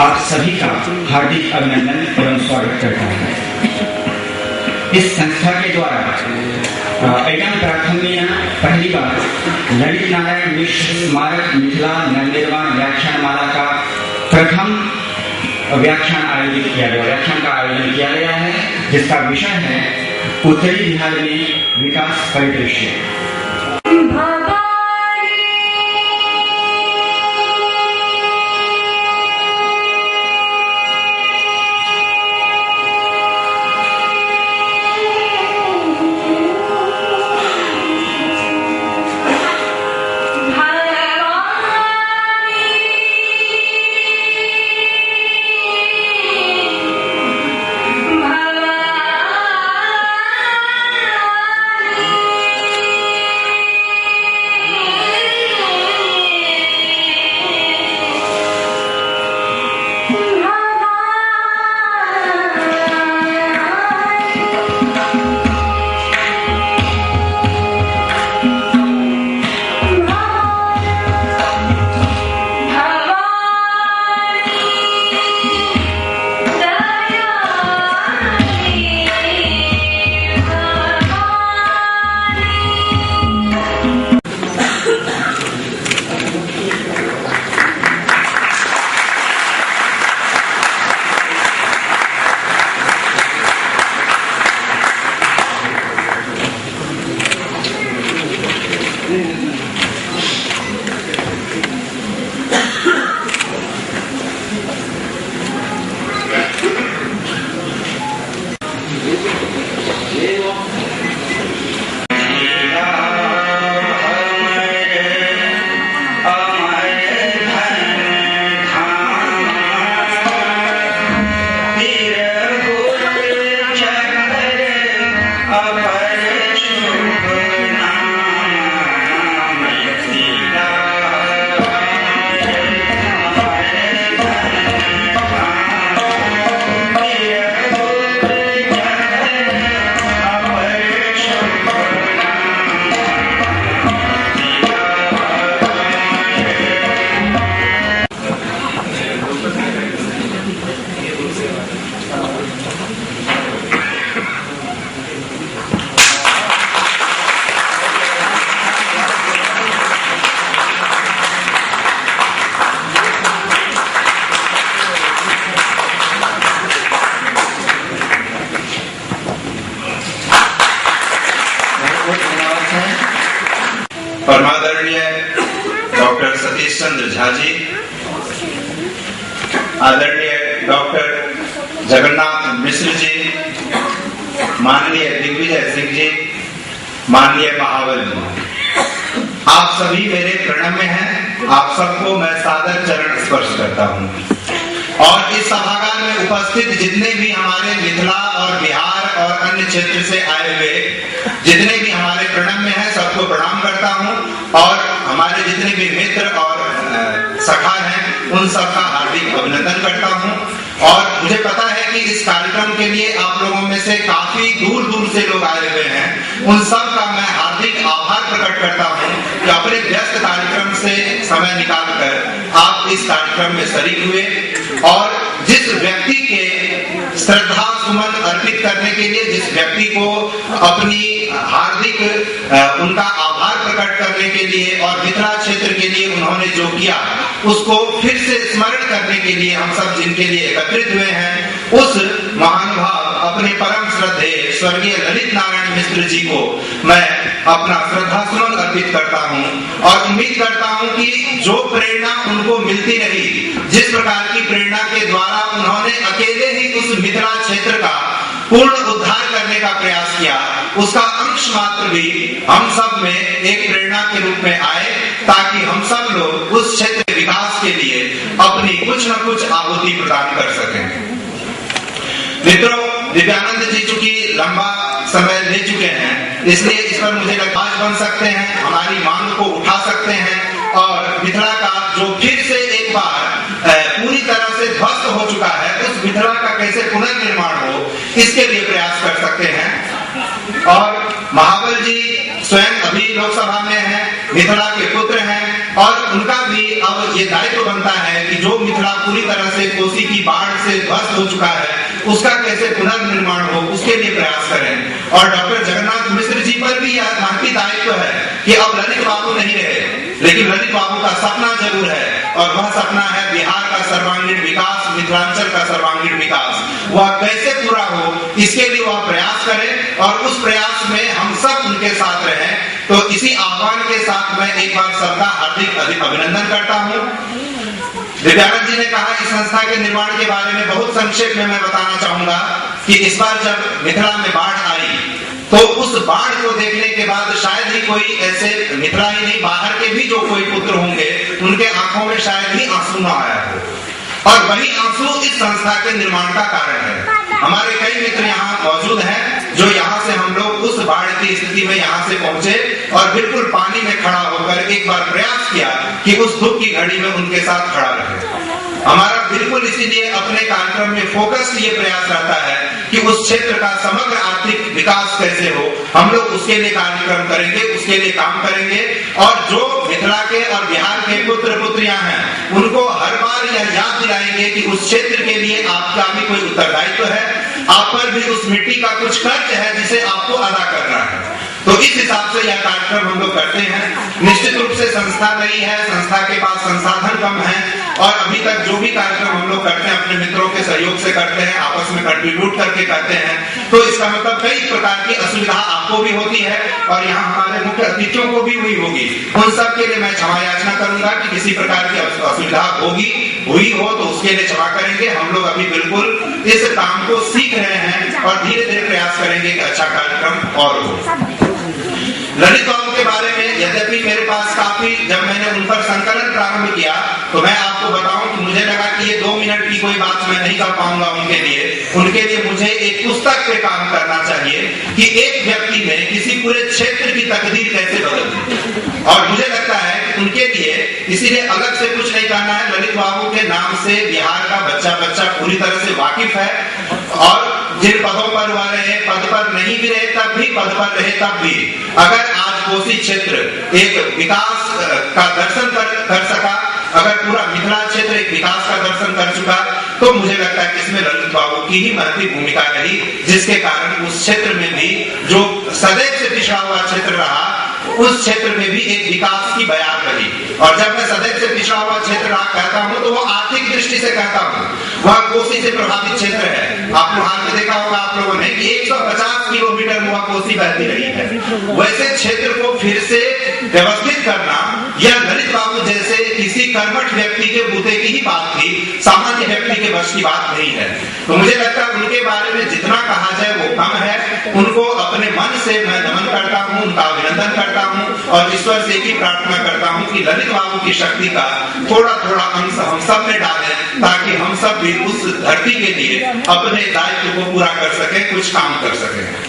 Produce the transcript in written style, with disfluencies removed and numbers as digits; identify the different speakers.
Speaker 1: आप सभी का हार्दिक अभिनंदन एवं स्वागत करता हूँ। इस संस्था के द्वारा एवं प्राथमिक पहली बार ललित नारायण मिश्र स्मारक मिथिला नवनिर्माण व्याख्यानमाला का प्रथम व्याख्यान का आयोजन किया गया है, जिसका विषय है उत्तरी बिहार में विकास परिदृश्य।
Speaker 2: परमादरणीय डॉक्टर सतीश चंद्र झा जी, आदरणीय डॉक्टर जगन्नाथ मिश्र जी, माननीय दिग्विजय सिंह जी, माननीय महावर जी, आप सभी मेरे प्रणम्य हैं। आप सबको मैं सादर चरण स्पर्श करता हूँ और इस सभागार में उपस्थित जितने भी हमारे मिथिला और बिहार और अन्य क्षेत्र से आए हुए जितने भी हमारे प्रणम्य हैं, सबको प्रणाम करता हूँ और हमारे जितने भी मित्र और सखा हैं उन सबका हार्दिक अभिनंदन करता हूँ। और मुझे पता है कि इस कार्यक्रम के लिए आप लोगों में से काफी दूर दूर से लोग आए हुए हैं, उन सब का मैं हार्दिक आभार प्रकट करता हूँ कि अपने व्यस्त कार्यक्रम से समय निकालकर आप इस कार्यक्रम में शरीक हुए और जिस व्यक्ति के श्रद्धा सुमन अर्पित करने के लिए, जिस व्यक्ति को अपनी हार्दिक उनका आभार प्रकट करने के लिए और मिथिला क्षेत्र के लिए उन्होंने जो किया उसको फिर से स्मरण करने के लिए हम सब जिनके लिए एकत्रित हुए हैं, उस महानुभाव अपने परम श्रद्धेय स्वर्गीय ललित नारायण मिश्र जी को मैं अपना श्रद्धा सुमन अर्पित करता हूं और उम्मीद करता हूं कि जो प्रेरणा उनको मिलती रही, जिस प्रकार की प्रेरणा के द्वारा उन्होंने अकेले ही उस मिथिला क्षेत्र का पूर्ण उद्धार करने का प्रयास किया, उसका अंश मात्र भी हम सब में एक प्रेरणा के रूप में आए, ताकि हम सब लोग उस क्षेत्र विकास के लिए अपनी कुछ न कुछ आहुति प्रदान कर सकें। मित्रों, दिव्यानंद जी चूंकि लंबा समय ले चुके हैं, इसलिए इस पर मुझे लबाज बन सकते हैं, हमारी मांग को उठा सकते हैं और मिथिला का जो फिर से एक बार पूरी तरह से ध्वस्त हो चुका है, उस मिथिला का कैसे पुनर्निर्माण हो, इसके लिए प्रयास कर सकते हैं। और महावर जी स्वयं अभी लोकसभा में हैं, मिथिला के पुत्र हैं और उनका भी अब ये दायित्व बनता है कि जो मिथिला पूरी तरह से कोसी की बाढ़ से ध्वस्त हो चुका है उसका कैसे पुनर्निर्माण हो, उसके लिए प्रयास करें। और डॉक्टर जगन्नाथ मिश्र जी पर भी यह महती दायित्व है कि अब ललित बाबू नहीं रहे, लेकिन ललित बाबू का सपना जरूर है, और वह सपना है बिहार का सर्वांगीण विकास, मिथिलांचल का सर्वांगीण विकास। वह कैसे पूरा हो इसके लिए वह प्रयास करें, और उस प्रयास में हम सब उनके साथ रहें। तो इसी आह्वान के साथ मैं एक बार सबका हार्दिक अभिनंदन करता हूं। दिव्यांग जी ने कहा इस संस्था के निर्माण के बारे में बहुत संक्षेप में मैं बताना चाहूंगा कि इस बार जब मिथिला में बाढ़ आई तो उस बाढ़ को देखने के बाद शायद ही कोई ऐसे, मिथिला ही नहीं बाहर के भी जो कोई पुत्र होंगे उनके आंखों में शायद ही आंसू न आया हो, और वही आंसू इस संस्था के निर्माण का कारण है। हमारे कई मित्र यहाँ मौजूद हैं जो यहाँ से हम लोग उस बाढ़ की स्थिति में यहाँ से पहुंचे और बिल्कुल पानी में खड़ा होकर एक बार प्रयास किया कि उस दुख की घड़ी में उनके साथ खड़ा रहे। हमारा बिल्कुल इसीलिए अपने कार्यक्रम में फोकस ये प्रयास रहता है कि उस क्षेत्र का समग्र आर्थिक विकास कैसे हो, हम लोग उसके लिए कार्यक्रम करेंगे, उसके लिए काम करेंगे। और जो मिथिला के और बिहार के पुत्र पुत्रियां हैं उनको हर बार यह याद दिलाएंगे कि उस क्षेत्र के लिए आपका भी कोई उत्तरदायित्व है, आप पर भी उस मिट्टी का कुछ कर्ज है जिसे आपको अदा करना है। तो इस हिसाब से यह कार्यक्रम हम लोग करते हैं। निश्चित रूप से संस्था नई है, संस्था के पास संसाधन कम है, और अभी तक जो भी कार्यक्रम हम लोग करते हैं अपने मित्रों के सहयोग से करते हैं, आपस में कंट्रीब्यूट करके करते हैं। तो इसका मतलब कई प्रकार की असुविधा आपको भी होती है और यहाँ हमारे मुख्य अतिथियों को भी हुई होगी। उन सब के लिए मैं क्षमा याचना करूंगा कि किसी प्रकार की असुविधा हुई हो तो उसके लिए क्षमा करेंगे। हम लोग अभी बिल्कुल इस काम को सीख रहे हैं और धीरे धीरे प्रयास करेंगे कि अच्छा कार्यक्रम और हो। ललित बाबू के बारे में यद्यपि मेरे पास काफी, जब मैंने उन पर संकलन प्रारंभ किया तो मैं आपको बताऊं कि मुझे लगा कि ये 2 मिनट की कोई बात मैं नहीं कर पाऊंगा उनके लिए मुझे एक पुस्तक पे काम करना चाहिए कि एक व्यक्ति ने किसी पूरे क्षेत्र की तकदीर कैसे बदल दी। और मुझे लगता है कि उनके लिए इसीलिए अलग से कुछ नहीं कहना है। ललित बाबू के नाम से बिहार का बच्चा पूरी तरह से वाकिफ है, और जिन पदों पर वह रहे, पद पर नहीं भी रहे तब भी, पद पर रहे तब भी, अगर आज कोसी क्षेत्र एक विकास का दर्शन कर सका, अगर पूरा मिथिला क्षेत्र एक विकास का दर्शन कर चुका, तो मुझे लगता है कि इसमें ललित बाबू की ही महत्वपूर्ण भूमिका रही, जिसके कारण उस क्षेत्र में भी जो सदैव से पिछड़ा हुआ क्षेत्र रहा उस क्षेत्र में भी एक विकास की बयान रही। और जब मैं सदैव से पिछड़ा हुआ क्षेत्र कहता हूँ तो वो आर्थिक दृष्टि से कहता हूँ, वह कोसी से प्रभावित क्षेत्र है। आपने हाल में देखा होगा आप लोगों ने कि 150 किलोमीटर वह कोसी बहती रही है। वैसे क्षेत्र को फिर से व्यवस्थित करना यह ललित बाबू जैसे किसी कर्मठ व्यक्ति के बूते की ही बात थी, सामान्य व्यक्ति के बस की बात नहीं है। तो मुझे लगता है उनके बारे में जितना कहा जाए वो कम है। उनको अपने मन से मैं नमन करता हूँ, उनका अभिनंदन करता हूँ, और ईश्वर से एक ही प्रार्थना करता हूँ कि ललित बाबू की शक्ति का थोड़ा थोड़ा अंश हम सब में डालें, ताकि हम सब भी उस धरती के लिए अपने दायित्व को पूरा कर सके, कुछ काम कर सके।